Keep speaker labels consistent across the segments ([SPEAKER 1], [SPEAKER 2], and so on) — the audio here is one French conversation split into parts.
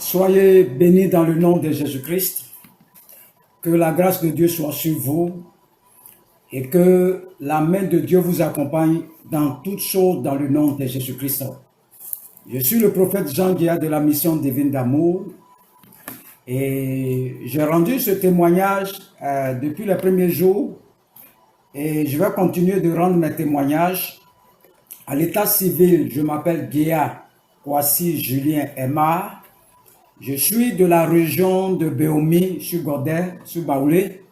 [SPEAKER 1] Soyez bénis dans le nom de Jésus-Christ. Que la grâce de Dieu soit sur vous et que la main de Dieu vous accompagne dans toutes choses dans le nom de Jésus-Christ. Je suis le prophète Jean Guéa de la mission divine d'amour et j'ai rendu ce témoignage depuis les premiers jours et je vais continuer de rendre mes témoignages. À l'état civil, je m'appelle Guéa Kwasi Julien Emma. Je suis de la région de Béomi, sur Godet, sur Baoulé,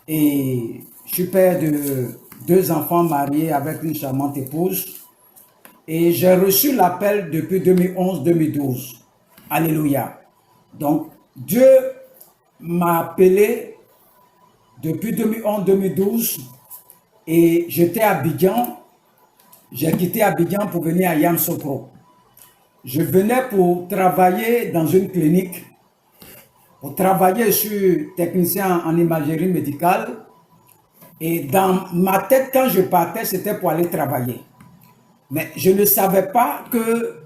[SPEAKER 1] et je suis père de 2 enfants mariés avec une charmante épouse. Et j'ai reçu l'appel depuis 2011-2012. Alléluia. Donc, Dieu m'a appelé depuis 2011-2012 et j'étais à Abidjan. J'ai quitté Abidjan pour venir à Yamoussoukro. Je venais pour travailler dans une clinique, pour travailler, je suis technicien en imagerie médicale et dans ma tête, quand je partais, c'était pour aller travailler. Mais je ne savais pas que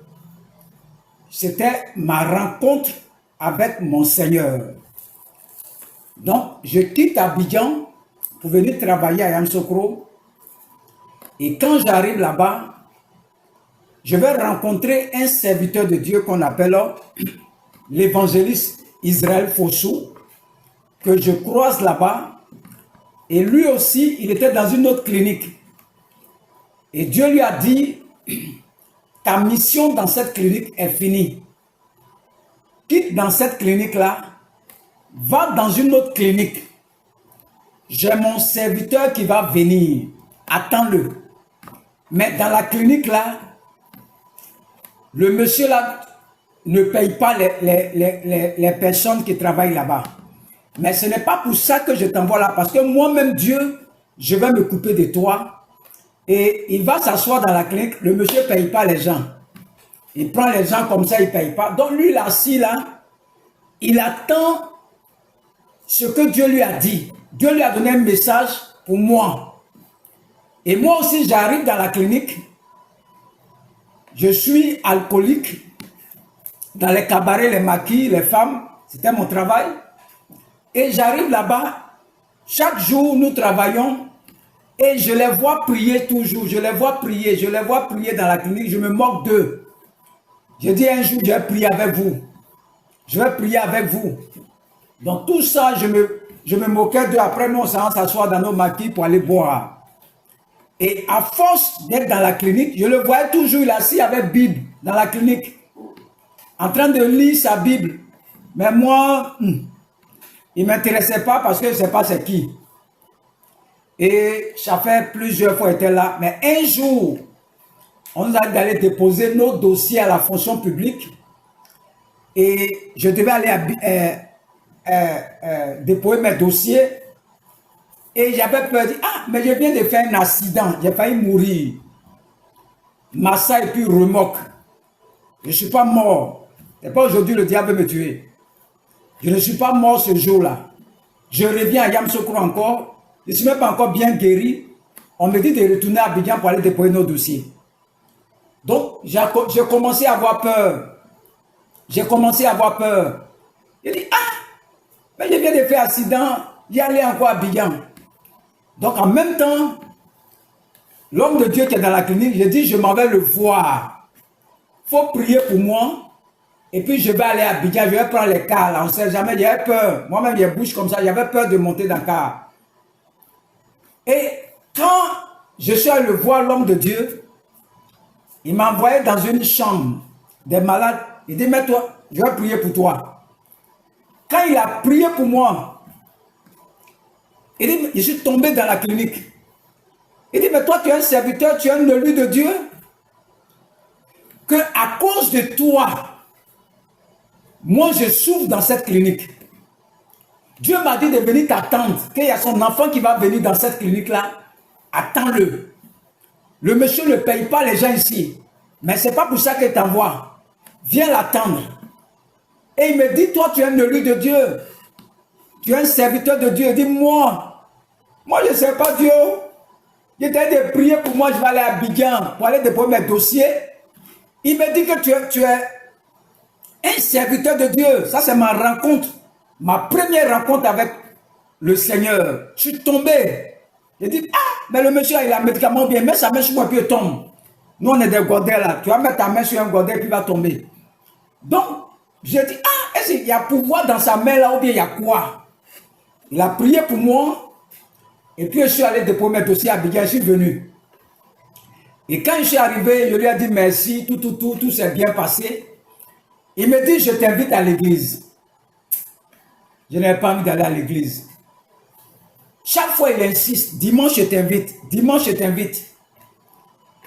[SPEAKER 1] c'était ma rencontre avec mon Seigneur. Donc, je quitte Abidjan pour venir travailler à Yamoussoukro et quand j'arrive là-bas, je vais rencontrer un serviteur de Dieu qu'on appelle l'évangéliste Israël Fossou, que je croise là-bas. Et lui aussi, il était dans une autre clinique. Et Dieu lui a dit, ta mission dans cette clinique est finie. Quitte dans cette clinique-là, va dans une autre clinique. J'ai mon serviteur qui va venir. Attends-le. Mais dans la clinique-là, le monsieur là ne paye pas les personnes qui travaillent là-bas. Mais ce n'est pas pour ça que je t'envoie là, parce que moi-même, Dieu, je vais me couper de toi. Et il va s'asseoir dans la clinique, le monsieur ne paye pas les gens. Il prend les gens comme ça, il ne paye pas. Donc lui, il est assis là, il attend ce que Dieu lui a dit. Dieu lui a donné un message pour moi. Et moi aussi, j'arrive dans la clinique. Je suis alcoolique dans les cabarets, les maquis, les femmes. C'était mon travail. Et j'arrive là-bas. Chaque jour, nous travaillons. Et je les vois prier toujours. Je les vois prier. Je les vois prier dans la clinique. Je me moque d'eux. Je dis un jour, je vais prier avec vous. Je vais prier avec vous. Donc tout ça, je me moquais d'eux. Après, nous, on s'assoit dans nos maquis pour aller boire. Et à force d'être dans la clinique, je le voyais toujours, il est assis avec Bible dans la clinique, en train de lire sa Bible. Mais moi, il ne m'intéressait pas parce que je ne sais pas c'est qui. Et ça fait plusieurs fois qu'il était là. Mais un jour, on nous a dit d'aller déposer nos dossiers à la fonction publique. Et je devais aller déposer mes dossiers. Et j'avais peur de dire, ah, mais je viens de faire un accident, j'ai failli mourir. Massa et puis remorque. Je ne suis pas mort. Ce n'est pas aujourd'hui le diable veut me tuer. Je ne suis pas mort ce jour-là. Je reviens à Yamoussoukro encore. Je ne suis même pas encore bien guéri. On me dit de retourner à Abidjan pour aller déposer nos dossiers. Donc, j'ai commencé à avoir peur. J'ai commencé à avoir peur. Je dis, ah, mais je viens de faire un accident, y aller encore à Abidjan. Donc, en même temps, l'homme de Dieu qui est dans la clinique, je dis, je m'en vais le voir. Il faut prier pour moi. Et puis, je vais aller à Abidjan, je vais prendre les cars. Là, on ne sait jamais, j'avais peur. Moi-même, j'ai bouche comme ça, j'avais peur de monter dans le car. Et quand je suis allé le voir, l'homme de Dieu, il m'a envoyé dans une chambre des malades. Il dit, mets-toi, je vais prier pour toi. Quand il a prié pour moi, il dit, je suis tombé dans la clinique. Il dit, mais toi, tu es un serviteur, tu es un élu de Dieu. Que à cause de toi, moi, je souffre dans cette clinique. Dieu m'a dit de venir t'attendre, qu'il y a son enfant qui va venir dans cette clinique-là. Attends-le. Le monsieur ne paye pas les gens ici. Mais ce n'est pas pour ça qu'il t'envoie. Viens l'attendre. Et il me dit, toi, tu es un élu de Dieu. Tu es un serviteur de Dieu. Il dit, moi, je ne sais pas Dieu. J'étais de prier pour moi, je vais aller à Abidjan pour aller déposer mes dossiers. Il me dit que tu es Un serviteur de Dieu, ça c'est ma rencontre, ma première rencontre avec le Seigneur. Je suis tombé. J'ai dit, ah, mais le monsieur il a un médicament bien, mets sa main sur moi puis il tombe. Nous on est des godets là, tu vas mettre ta main sur un godet puis il va tomber. Donc, j'ai dit, ah, est-ce qu'il y a pouvoir dans sa main là ou bien il y a quoi? Il a prié pour moi. Et puis je suis allé déposer mes dossiers à Abidjan, je suis venu. Et quand je suis arrivé, je lui ai dit merci, tout s'est bien passé. Il me dit, je t'invite à l'église. Je n'avais pas envie d'aller à l'église. Chaque fois, il insiste, dimanche, je t'invite, dimanche, je t'invite.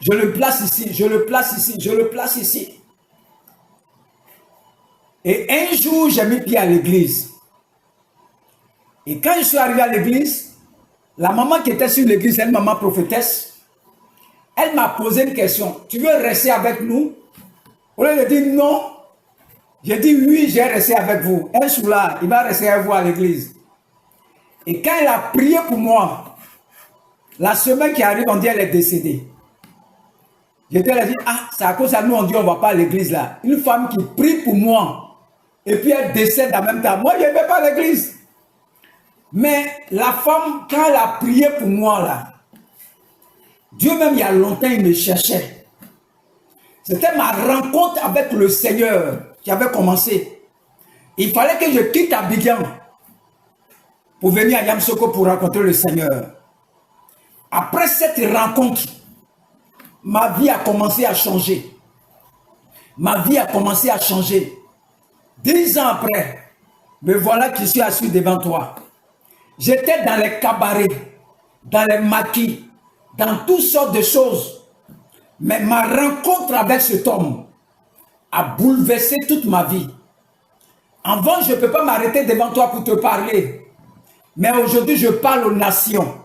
[SPEAKER 1] Je le place ici, je le place ici, je le place ici. Et un jour, j'ai mis pied à l'église. Et quand je suis arrivé à l'église, la maman qui était sur l'église, une maman prophétesse, elle m'a posé une question. Tu veux rester avec nous? Au lieu de dire non, j'ai dit oui, j'ai resté avec vous. Un jour là, il va rester avec vous à l'église. Et quand elle a prié pour moi, la semaine qui arrive, on dit elle est décédée. J'étais là, dit, ah, c'est à cause de nous, on dit on ne va pas à l'église là. Une femme qui prie pour moi, et puis elle décède en même temps. Moi, je ne vais pas à l'église. Mais la femme, quand elle a prié pour moi là, Dieu même il y a longtemps, il me cherchait. C'était ma rencontre avec le Seigneur qui avait commencé. Il fallait que je quitte Abidjan pour venir à Yamoussoukro pour rencontrer le Seigneur. Après cette rencontre, ma vie a commencé à changer. Ma vie a commencé à changer. 10 ans après, me voilà qui suis assis devant toi. J'étais dans les cabarets, dans les maquis, dans toutes sortes de choses. Mais ma rencontre avec cet homme a bouleversé toute ma vie. Avant, je ne peux pas m'arrêter devant toi pour te parler. Mais aujourd'hui, je parle aux nations.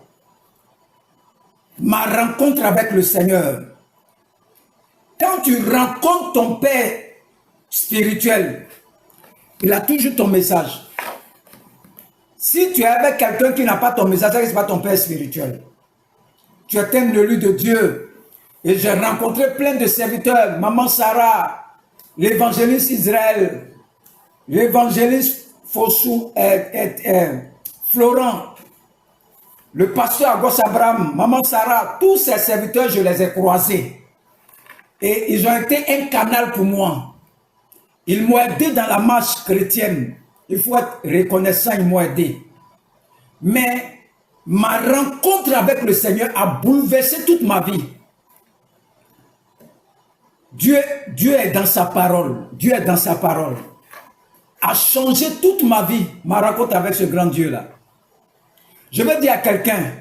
[SPEAKER 1] Ma rencontre avec le Seigneur. Quand tu rencontres ton Père spirituel, il a toujours ton message. Si tu es avec quelqu'un qui n'a pas ton message, ce n'est pas ton Père spirituel. Tu es un élu de Dieu. Et j'ai rencontré plein de serviteurs. Maman Sarah, l'évangéliste Israël, l'évangéliste Fossou, Florent, le pasteur Agos Abraham, Maman Sarah, tous ces serviteurs, je les ai croisés. Et ils ont été un canal pour moi. Ils m'ont aidé dans la marche chrétienne. Il faut être reconnaissant, ils m'ont aidé. Mais ma rencontre avec le Seigneur a bouleversé toute ma vie. Dieu est dans sa parole. Dieu est dans sa parole. A changé toute ma vie, ma rencontre avec ce grand Dieu-là. Je veux dire à quelqu'un,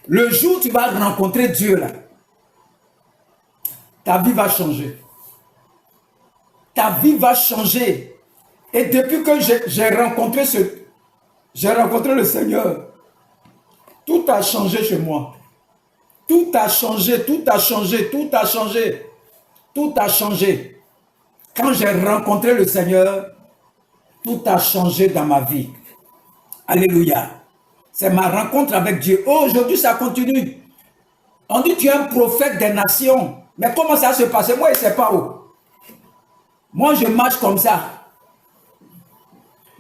[SPEAKER 1] le jour où tu vas rencontrer Dieu là, ta vie va changer. Ta vie va changer. Et depuis que j'ai rencontré le Seigneur, tout a changé chez moi. Tout a changé, tout a changé, tout a changé. Tout a changé. Quand j'ai rencontré le Seigneur, tout a changé dans ma vie. Alléluia. C'est ma rencontre avec Dieu. Oh, aujourd'hui, ça continue. On dit tu es un prophète des nations. Mais comment ça se passe? Moi, je ne sais pas où. Moi, je marche comme ça.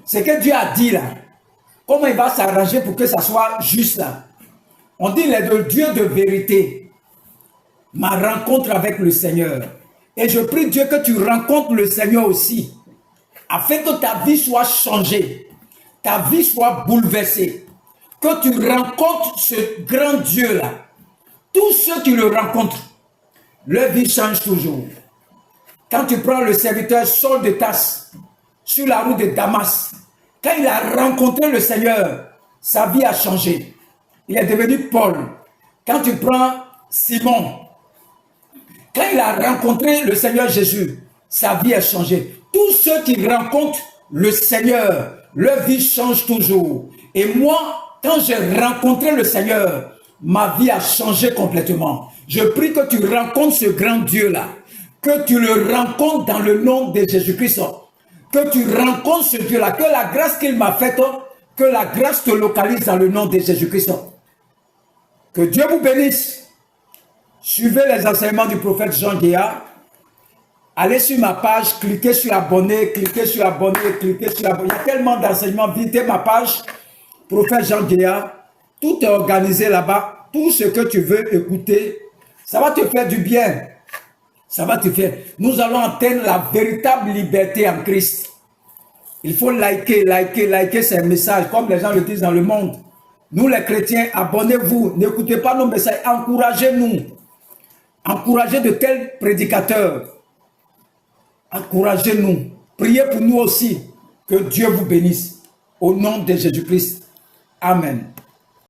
[SPEAKER 1] Ce que Dieu a dit là, comment il va s'arranger pour que ça soit juste là? On dit il est le Dieu de vérité. Ma rencontre avec le Seigneur. Et je prie Dieu que tu rencontres le Seigneur aussi. Afin que ta vie soit changée. Ta vie soit bouleversée. Que tu rencontres ce grand Dieu là. Tous ceux qui le rencontrent, leur vie change toujours. Quand tu prends le serviteur Saul de Tarse sur la route de Damas, quand il a rencontré le Seigneur, sa vie a changé. Il est devenu Paul. Quand tu prends Simon, quand il a rencontré le Seigneur Jésus, sa vie a changé. Tous ceux qui rencontrent le Seigneur, leur vie change toujours. Et moi, quand j'ai rencontré le Seigneur, ma vie a changé complètement. Je prie que tu rencontres ce grand Dieu-là, que tu le rencontres dans le nom de Jésus-Christ, que tu rencontres ce Dieu-là, que la grâce qu'il m'a faite, que la grâce te localise dans le nom de Jésus-Christ. Que Dieu vous bénisse. Suivez les enseignements du prophète Jean Guéa Allez sur ma page, cliquez sur abonner, cliquez sur abonner, cliquez sur abonner. Il y a tellement d'enseignements. Visitez ma page, Prophète Jean Guéa. Tout est organisé là-bas. Tout ce que tu veux écouter, ça va te faire du bien. Ça va te faire. Nous allons atteindre la véritable liberté en Christ. Il faut liker, liker, liker ces messages, comme les gens le disent dans le monde. Nous les chrétiens, abonnez-vous. N'écoutez pas nos messages. Encouragez-nous. Encouragez de tels prédicateurs. Encouragez-nous. Priez pour nous aussi. Que Dieu vous bénisse. Au nom de Jésus-Christ. Amen.